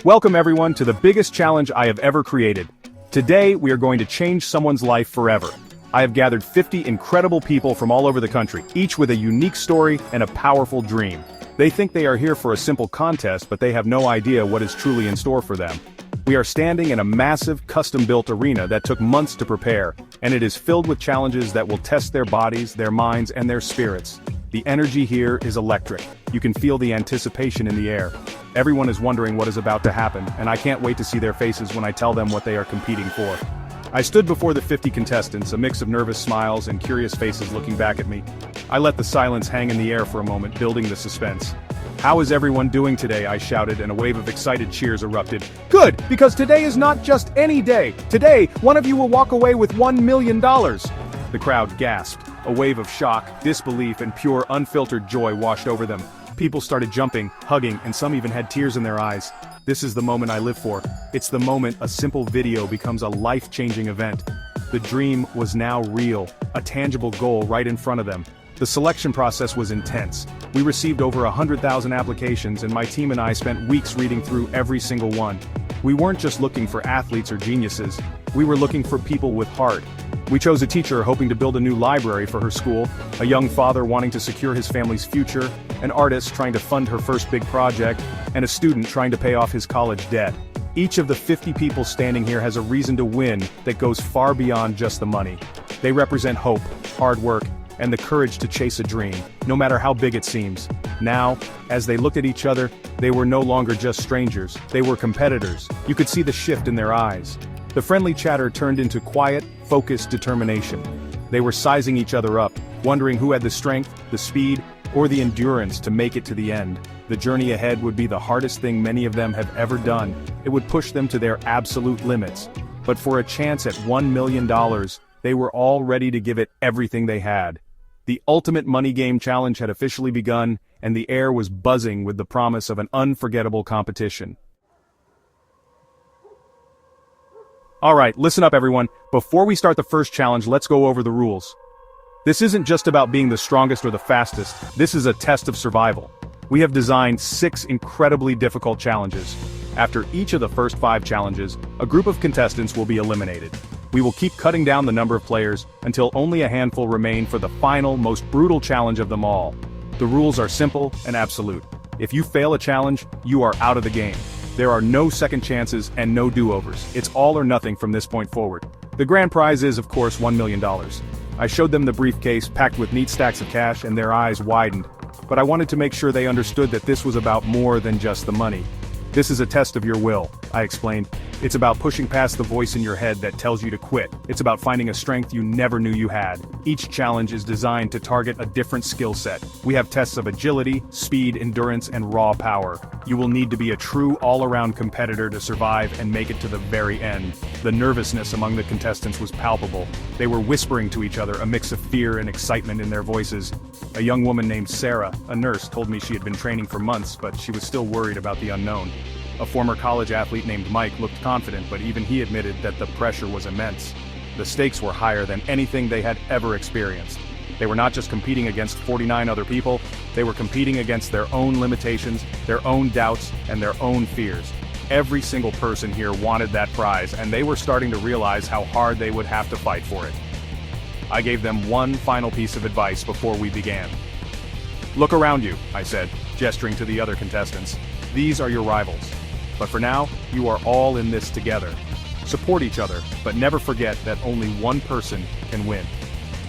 Welcome everyone to the biggest challenge I have ever created. Today we are going to change someone's life forever. I have gathered 50 incredible people from all over the country, each with a unique story and a powerful dream. They think they are here for a simple contest, but they have no idea what is truly in store for them. We are standing in a massive, custom-built arena that took months to prepare, and it is filled with challenges that will test their bodies, their minds, and their spirits. The energy here is electric. You can feel the anticipation in the air. Everyone is wondering what is about to happen, and I can't wait to see their faces when I tell them what they are competing for. I stood before the 50 contestants, a mix of nervous smiles and curious faces looking back at me. I let the silence hang in the air for a moment, building the suspense. "How is everyone doing today?" I shouted, and a wave of excited cheers erupted. "Good, because today is not just any day. Today, one of you will walk away with $1 million. The crowd gasped. A wave of shock, disbelief, and pure, unfiltered joy washed over them. People started jumping, hugging, and some even had tears in their eyes. This is the moment I live for. It's the moment a simple video becomes a life-changing event. The dream was now real, a tangible goal right in front of them. The selection process was intense. We received over 100,000 applications, and my team and I spent weeks reading through every single one. We weren't just looking for athletes or geniuses. We were looking for people with heart. We chose a teacher hoping to build a new library for her school, a young father wanting to secure his family's future, an artist trying to fund her first big project, and a student trying to pay off his college debt. Each of the 50 people standing here has a reason to win that goes far beyond just the money. They represent hope, hard work, and the courage to chase a dream, no matter how big it seems. Now, as they looked at each other, they were no longer just strangers, they were competitors. You could see the shift in their eyes. The friendly chatter turned into quiet, focused determination. They were sizing each other up, wondering who had the strength, the speed, or the endurance to make it to the end. The journey ahead would be the hardest thing many of them have ever done. It would push them to their absolute limits. But for a chance at $1 million, they were all ready to give it everything they had. The ultimate money game challenge had officially begun, and the air was buzzing with the promise of an unforgettable competition. Alright, listen up everyone. Before we start the first challenge, let's go over the rules. This isn't just about being the strongest or the fastest, this is a test of survival. We have designed 6 incredibly difficult challenges. After each of the first 5 challenges, a group of contestants will be eliminated. We will keep cutting down the number of players until only a handful remain for the final, most brutal challenge of them all. The rules are simple and absolute. If you fail a challenge, you are out of the game. There are no second chances and no do-overs. It's all or nothing from this point forward. The grand prize is, of course, $1 million. I showed them the briefcase packed with neat stacks of cash, and their eyes widened. But I wanted to make sure they understood that this was about more than just the money. "This is a test of your will," I explained. "It's about pushing past the voice in your head that tells you to quit. It's about finding a strength you never knew you had. Each challenge is designed to target a different skill set. We have tests of agility, speed, endurance, and raw power. You will need to be a true all-around competitor to survive and make it to the very end." The nervousness among the contestants was palpable. They were whispering to each other, a mix of fear and excitement in their voices. A young woman named Sarah, a nurse, told me she had been training for months, but she was still worried about the unknown. A former college athlete named Mike looked confident, but even he admitted that the pressure was immense. The stakes were higher than anything they had ever experienced. They were not just competing against 49 other people, they were competing against their own limitations, their own doubts, and their own fears. Every single person here wanted that prize, and they were starting to realize how hard they would have to fight for it. I gave them one final piece of advice before we began. "Look around you," I said, gesturing to the other contestants. "These are your rivals. But for now, you are all in this together. Support each other, but never forget that only one person can win."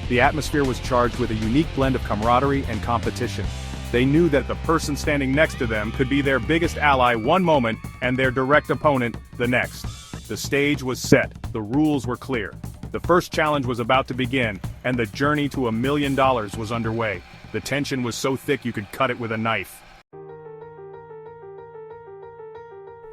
The atmosphere was charged with a unique blend of camaraderie and competition. They knew that the person standing next to them could be their biggest ally one moment and their direct opponent the next. The stage was set, the rules were clear. The first challenge was about to begin, and the journey to $1 million was underway. The tension was so thick you could cut it with a knife.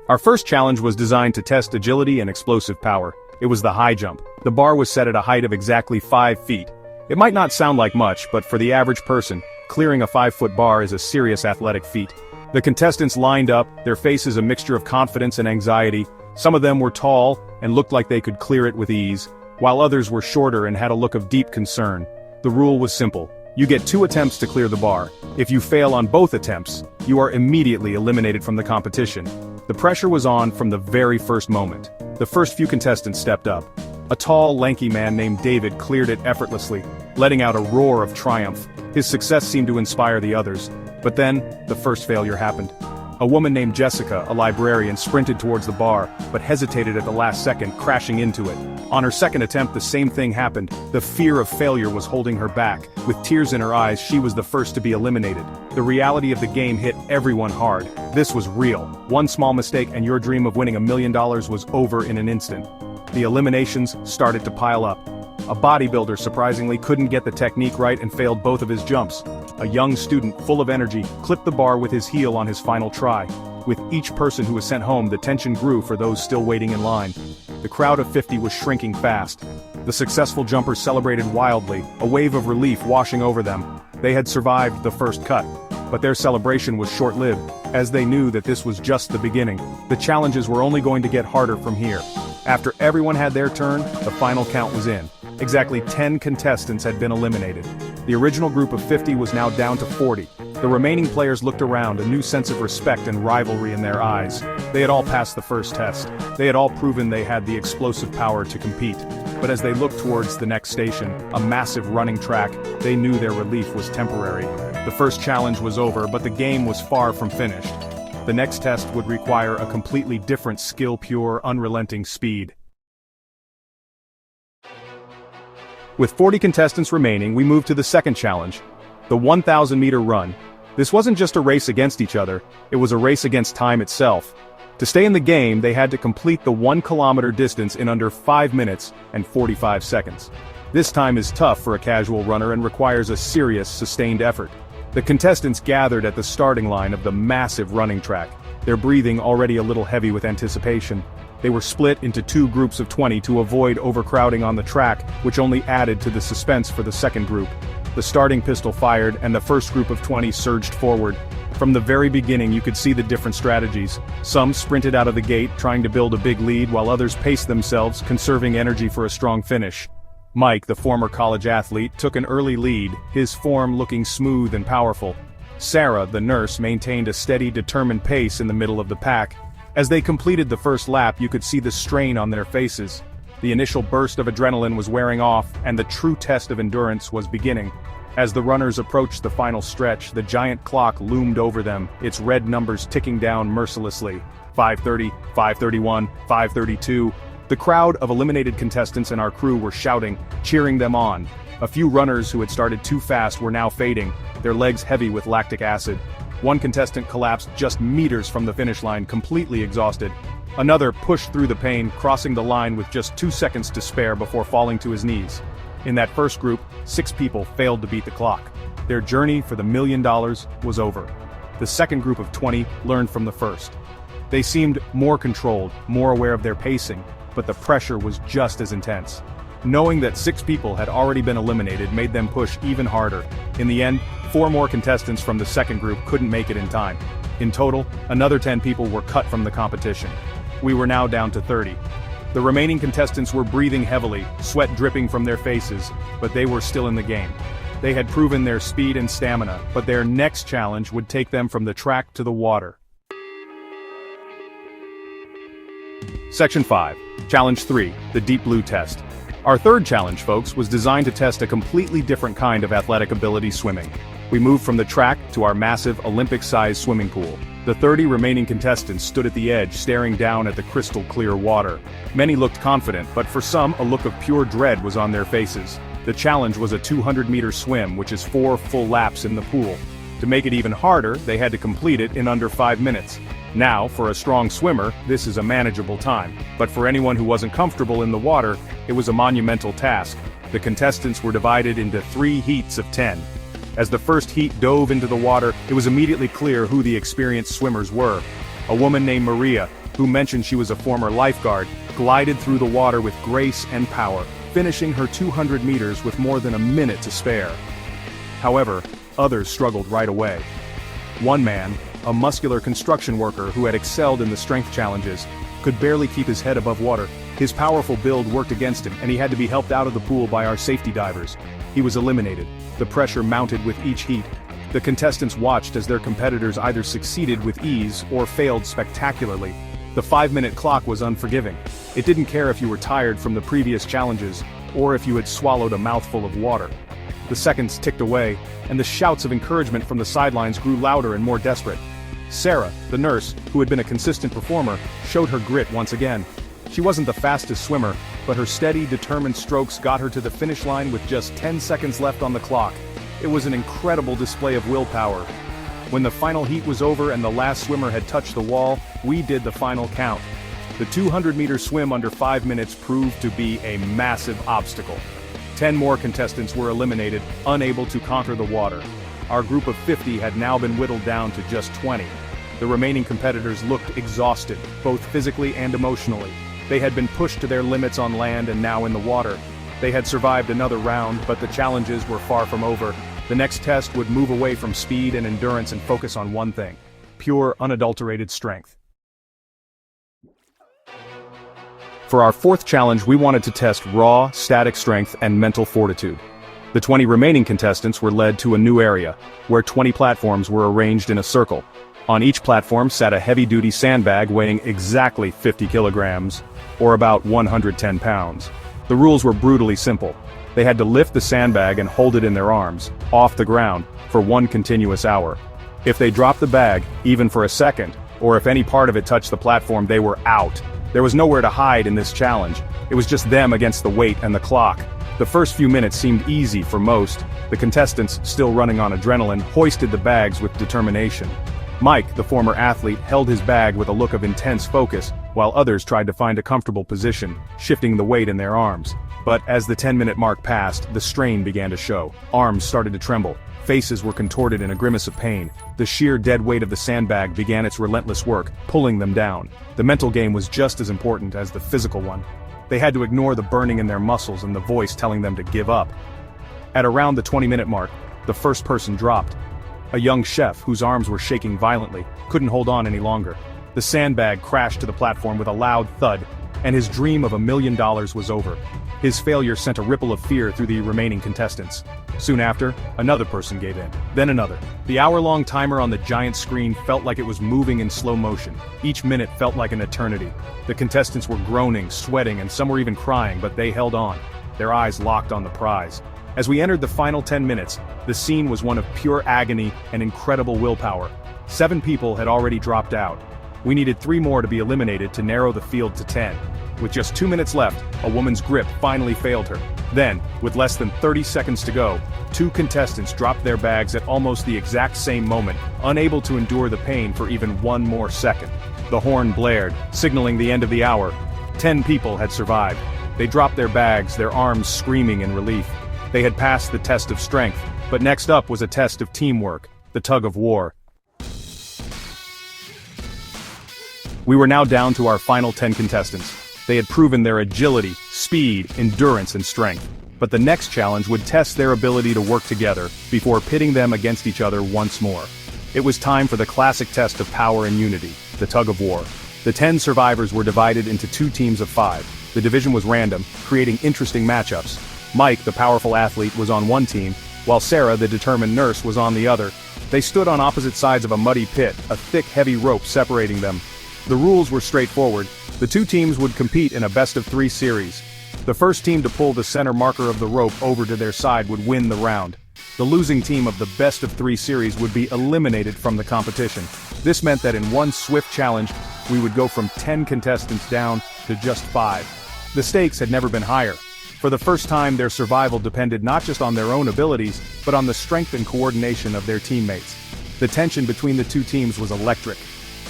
Our first challenge was designed to test agility and explosive power. It was the high jump. The bar was set at a height of exactly 5 feet. It might not sound like much, but for the average person, clearing a 5-foot bar is a serious athletic feat. The contestants lined up, their faces a mixture of confidence and anxiety. Some of them were tall and looked like they could clear it with ease, while others were shorter and had a look of deep concern. The rule was simple. You get 2 attempts to clear the bar. If you fail on both attempts, you are immediately eliminated from the competition. The pressure was on from the very first moment. The first few contestants stepped up. A tall, lanky man named David cleared it effortlessly, letting out a roar of triumph. His success seemed to inspire the others. But then, the first failure happened. A woman named Jessica, a librarian, sprinted towards the bar, but hesitated at the last second, crashing into it. On her second attempt, the same thing happened. The fear of failure was holding her back. With tears in her eyes, she was the first to be eliminated. The reality of the game hit everyone hard. This was real. One small mistake and your dream of winning $1 million was over in an instant. The eliminations started to pile up. A bodybuilder surprisingly couldn't get the technique right and failed both of his jumps. A young student, full of energy, clipped the bar with his heel on his final try. With each person who was sent home, the tension grew for those still waiting in line. The crowd of 50 was shrinking fast. The successful jumpers celebrated wildly, a wave of relief washing over them. They had survived the first cut. But their celebration was short-lived, as they knew that this was just the beginning. The challenges were only going to get harder from here. After everyone had their turn, the final count was in. Exactly 10 contestants had been eliminated. The original group of 50 was now down to 40. The remaining players looked around, a new sense of respect and rivalry in their eyes. They had all passed the first test. They had all proven they had the explosive power to compete. But as they looked towards the next station, a massive running track, they knew their relief was temporary. The first challenge was over, but the game was far from finished. The next test would require a completely different skill, pure, unrelenting speed. With 40 contestants remaining, we moved to the second challenge, the 1,000-meter run. This wasn't just a race against each other, it was a race against time itself. To stay in the game, they had to complete the 1-kilometer distance in under 5 minutes and 45 seconds. This time is tough for a casual runner and requires a serious, sustained effort. The contestants gathered at the starting line of the massive running track, their breathing already a little heavy with anticipation. They were split into 2 groups of 20 to avoid overcrowding on the track, which only added to the suspense for the second group. The starting pistol fired and the first group of 20 surged forward. From the very beginning you could see the different strategies. Some sprinted out of the gate, trying to build a big lead, while others paced themselves, conserving energy for a strong finish. Mike, the former college athlete, took an early lead, his form looking smooth and powerful. Sarah, the nurse, maintained a steady, determined pace in the middle of the pack. As they completed the first lap, you could see the strain on their faces. The initial burst of adrenaline was wearing off, and the true test of endurance was beginning. As the runners approached the final stretch, the giant clock loomed over them, its red numbers ticking down mercilessly. 5:30, 5:31, 5:32. The crowd of eliminated contestants and our crew were shouting, cheering them on. A few runners who had started too fast were now fading, their legs heavy with lactic acid. One contestant collapsed just meters from the finish line, completely exhausted. Another pushed through the pain, crossing the line with just 2 seconds to spare before falling to his knees. In that first group, 6 people failed to beat the clock. Their journey for the $1 million was over. The second group of 20 learned from the first. They seemed more controlled, more aware of their pacing, but the pressure was just as intense. Knowing that 6 people had already been eliminated made them push even harder. In the end, 4 more contestants from the second group couldn't make it in time. In total, another 10 people were cut from the competition. We were now down to 30. The remaining contestants were breathing heavily, sweat dripping from their faces, but they were still in the game. They had proven their speed and stamina, but their next challenge would take them from the track to the water. Section 5. Challenge 3, the Deep Blue Test. Our third challenge, folks, was designed to test a completely different kind of athletic ability: swimming. We moved from the track to our massive Olympic-sized swimming pool. The 30 remaining contestants stood at the edge, staring down at the crystal-clear water. Many looked confident, but for some, a look of pure dread was on their faces. The challenge was a 200-meter swim, which is 4 full laps in the pool. To make it even harder, they had to complete it in under 5 minutes. Now, for a strong swimmer, this is a manageable time. But for anyone who wasn't comfortable in the water, it was a monumental task. The contestants were divided into 3 heats of 10. As the first heat dove into the water, it was immediately clear who the experienced swimmers were. A woman named Maria, who mentioned she was a former lifeguard, glided through the water with grace and power, finishing her 200 meters with more than a minute to spare. However, others struggled right away. One man, a muscular construction worker who had excelled in the strength challenges, could barely keep his head above water. His powerful build worked against him, and he had to be helped out of the pool by our safety divers. He was eliminated. The pressure mounted with each heat. The contestants watched as their competitors either succeeded with ease or failed spectacularly. The 5-minute clock was unforgiving. It didn't care if you were tired from the previous challenges, or if you had swallowed a mouthful of water. The seconds ticked away, and the shouts of encouragement from the sidelines grew louder and more desperate. Sarah, the nurse, who had been a consistent performer, showed her grit once again. She wasn't the fastest swimmer, but her steady, determined strokes got her to the finish line with just 10 seconds left on the clock. It was an incredible display of willpower. When the final heat was over and the last swimmer had touched the wall, we did the final count. The 200-meter swim under 5 minutes proved to be a massive obstacle. 10 more contestants were eliminated, unable to conquer the water. Our group of 50 had now been whittled down to just 20. The remaining competitors looked exhausted, both physically and emotionally. They had been pushed to their limits on land and now in the water. They had survived another round, but the challenges were far from over. The next test would move away from speed and endurance and focus on one thing: pure, unadulterated strength. For our fourth challenge, we wanted to test raw, static strength and mental fortitude. The 20 remaining contestants were led to a new area, where 20 platforms were arranged in a circle. On each platform sat a heavy-duty sandbag weighing exactly 50 kilograms, or about 110 pounds. The rules were brutally simple. They had to lift the sandbag and hold it in their arms, off the ground, for 1 continuous hour. If they dropped the bag, even for a second, or if any part of it touched the platform, they were out. There was nowhere to hide in this challenge. It was just them against the weight and the clock. The first few minutes seemed easy for most. The contestants, still running on adrenaline, hoisted the bags with determination. Mike, the former athlete, held his bag with a look of intense focus, while others tried to find a comfortable position, shifting the weight in their arms. But as the 10-minute mark passed, the strain began to show. Arms started to tremble. Faces were contorted in a grimace of pain. The sheer dead weight of the sandbag began its relentless work, pulling them down. The mental game was just as important as the physical one. They had to ignore the burning in their muscles and the voice telling them to give up. At around the 20-minute mark, the first person dropped. A young chef, whose arms were shaking violently, couldn't hold on any longer. The sandbag crashed to the platform with a loud thud, and his dream of $1 million was over. His failure sent a ripple of fear through the remaining contestants. Soon after, another person gave in, then another. The hour-long timer on the giant screen felt like it was moving in slow motion. Each minute felt like an eternity. The contestants were groaning, sweating, and some were even crying, but they held on, their eyes locked on the prize. As we entered the final 10 minutes, the scene was one of pure agony and incredible willpower. 7 people had already dropped out. We needed 3 more to be eliminated to narrow the field to 10. With just 2 minutes left, a woman's grip finally failed her. Then, with less than 30 seconds to go, 2 contestants dropped their bags at almost the exact same moment, unable to endure the pain for even 1 more second. The horn blared, signaling the end of the hour. 10 people had survived. They dropped their bags, their arms screaming in relief. They had passed the test of strength, but next up was a test of teamwork, the tug of war. We were now down to our final 10 contestants. They had proven their agility, speed, endurance, and strength. But the next challenge would test their ability to work together, before pitting them against each other once more. It was time for the classic test of power and unity, the tug of war. The 10 survivors were divided into 2 teams of 5. The division was random, creating interesting matchups. Mike, the powerful athlete, was on one team, while Sarah, the determined nurse, was on the other. They stood on opposite sides of a muddy pit, a thick, heavy rope separating them. The rules were straightforward. The 2 teams would compete in a best-of-3 series. The first team to pull the center marker of the rope over to their side would win the round. The losing team of the best-of-3 series would be eliminated from the competition. This meant that in one swift challenge, we would go from 10 contestants down to just 5. The stakes had never been higher. For the first time, their survival depended not just on their own abilities, but on the strength and coordination of their teammates. The tension between the 2 teams was electric.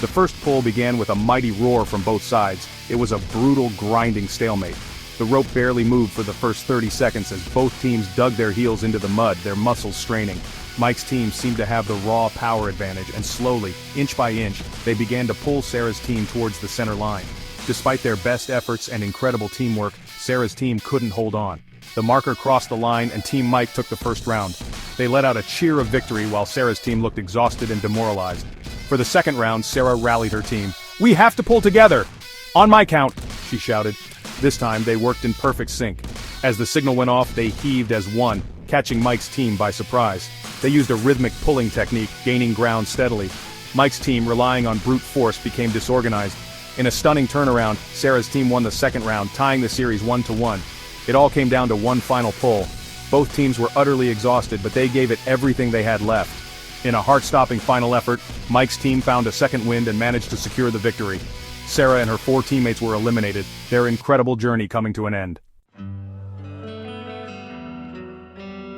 The first pull began with a mighty roar from both sides. It was a brutal, grinding stalemate. The rope barely moved for the first 30 seconds as both teams dug their heels into the mud, their muscles straining. Mike's team seemed to have the raw power advantage, and slowly, inch by inch, they began to pull Sarah's team towards the center line. Despite their best efforts and incredible teamwork, Sarah's team couldn't hold on. The marker crossed the line and Team Mike took the first round. They let out a cheer of victory while Sarah's team looked exhausted and demoralized. For the second round, Sarah rallied her team. "We have to pull together! On my count!" she shouted. This time, they worked in perfect sync. As the signal went off, they heaved as one, catching Mike's team by surprise. They used a rhythmic pulling technique, gaining ground steadily. Mike's team, relying on brute force, became disorganized. In a stunning turnaround, Sarah's team won the second round, tying the series 1-1. It all came down to one final pull. Both teams were utterly exhausted, but they gave it everything they had left. In a heart-stopping final effort, Mike's team found a second wind and managed to secure the victory. Sarah and her 4 teammates were eliminated, their incredible journey coming to an end.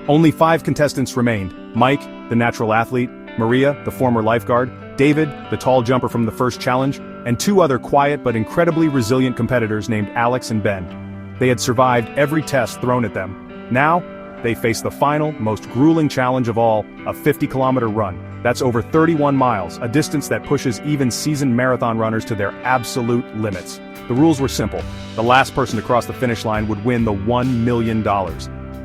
Only 5 contestants remained: Mike, the natural athlete; Maria, the former lifeguard; David, the tall jumper from the first challenge; and 2 other quiet but incredibly resilient competitors named Alex and Ben. They had survived every test thrown at them. Now, they faced the final, most grueling challenge of all, a 50-kilometer run. That's over 31 miles, a distance that pushes even seasoned marathon runners to their absolute limits. The rules were simple. The last person to cross the finish line would win the $1 million.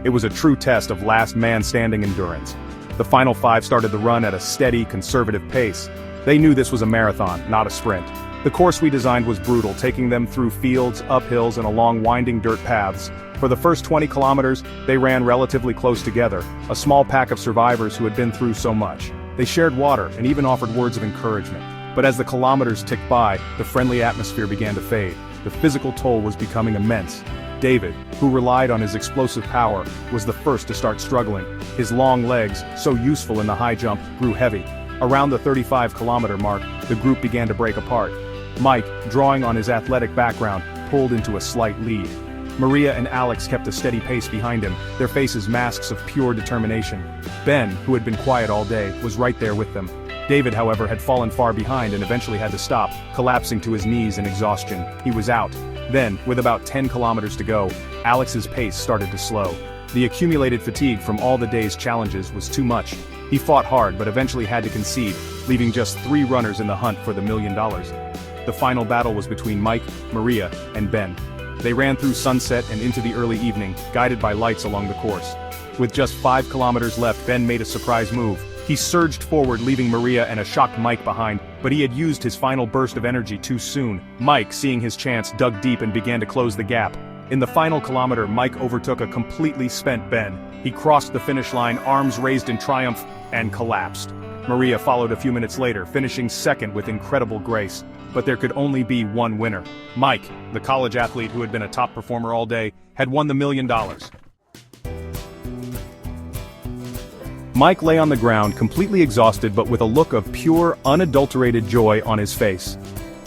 It was a true test of last man standing endurance. The final 5 started the run at a steady, conservative pace. They knew this was a marathon, not a sprint. The course we designed was brutal, taking them through fields, up hills, and along winding dirt paths. For the first 20 kilometers, they ran relatively close together, a small pack of survivors who had been through so much. They shared water and even offered words of encouragement. But as the kilometers ticked by, the friendly atmosphere began to fade. The physical toll was becoming immense. David, who relied on his explosive power, was the first to start struggling. His long legs, so useful in the high jump, grew heavy. Around the 35-kilometer mark, the group began to break apart. Mike, drawing on his athletic background, pulled into a slight lead. Maria and Alex kept a steady pace behind him, their faces masks of pure determination. Ben, who had been quiet all day, was right there with them. David, however, had fallen far behind and eventually had to stop, collapsing to his knees in exhaustion. He was out. Then, with about 10 kilometers to go, Alex's pace started to slow. The accumulated fatigue from all the day's challenges was too much. He fought hard but eventually had to concede, leaving just 3 runners in the hunt for the $1 million. The final battle was between Mike, Maria, and Ben. They ran through sunset and into the early evening, guided by lights along the course. With just 5 kilometers left, Ben made a surprise move. He surged forward, leaving Maria and a shocked Mike behind, but he had used his final burst of energy too soon. Mike, seeing his chance, dug deep and began to close the gap. In the final kilometer, Mike overtook a completely spent Ben. He crossed the finish line, arms raised in triumph, and collapsed. Maria followed a few minutes later, finishing second with incredible grace. But there could only be one winner. Mike, the college athlete who had been a top performer all day, had won the $1 million. Mike lay on the ground, completely exhausted but with a look of pure, unadulterated joy on his face.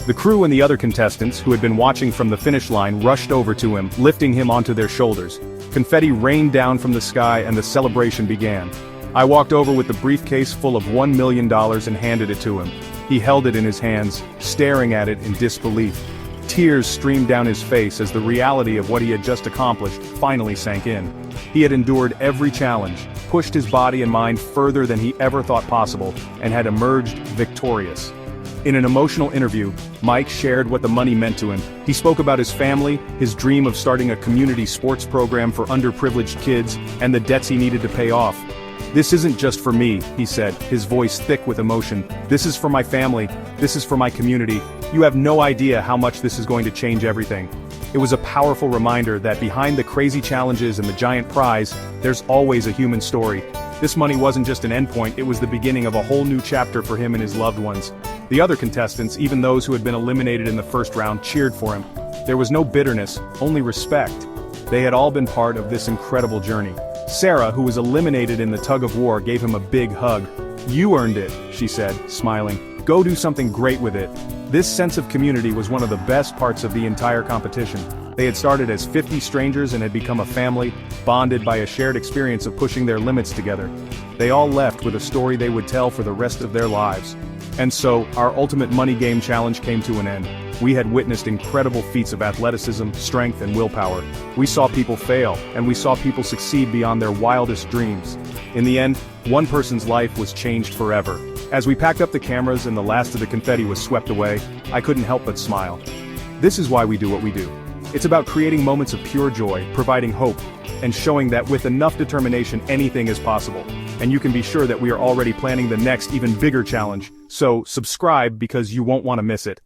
The crew and the other contestants, who had been watching from the finish line, rushed over to him, lifting him onto their shoulders. Confetti rained down from the sky and the celebration began. I walked over with the briefcase full of $1 million and handed it to him. He held it in his hands, staring at it in disbelief. Tears streamed down his face as the reality of what he had just accomplished finally sank in. He had endured every challenge, pushed his body and mind further than he ever thought possible, and had emerged victorious. In an emotional interview, Mike shared what the money meant to him. He spoke about his family, his dream of starting a community sports program for underprivileged kids, and the debts he needed to pay off. "This isn't just for me," he said, his voice thick with emotion. "This is for my family. This is for my community. You have no idea how much this is going to change everything." It was a powerful reminder that behind the crazy challenges and the giant prize, there's always a human story. This money wasn't just an endpoint, it was the beginning of a whole new chapter for him and his loved ones. The other contestants, even those who had been eliminated in the first round, cheered for him. There was no bitterness, only respect. They had all been part of this incredible journey. Sarah, who was eliminated in the tug-of-war, gave him a big hug. "You earned it," she said, smiling. "Go do something great with it." This sense of community was one of the best parts of the entire competition. They had started as 50 strangers and had become a family, bonded by a shared experience of pushing their limits together. They all left with a story they would tell for the rest of their lives. And so, our ultimate money game challenge came to an end. We had witnessed incredible feats of athleticism, strength, and willpower. We saw people fail, and we saw people succeed beyond their wildest dreams. In the end, one person's life was changed forever. As we packed up the cameras and the last of the confetti was swept away, I couldn't help but smile. This is why we do what we do. It's about creating moments of pure joy, providing hope, and showing that with enough determination anything is possible. And you can be sure that we are already planning the next, even bigger challenge, so subscribe because you won't want to miss it.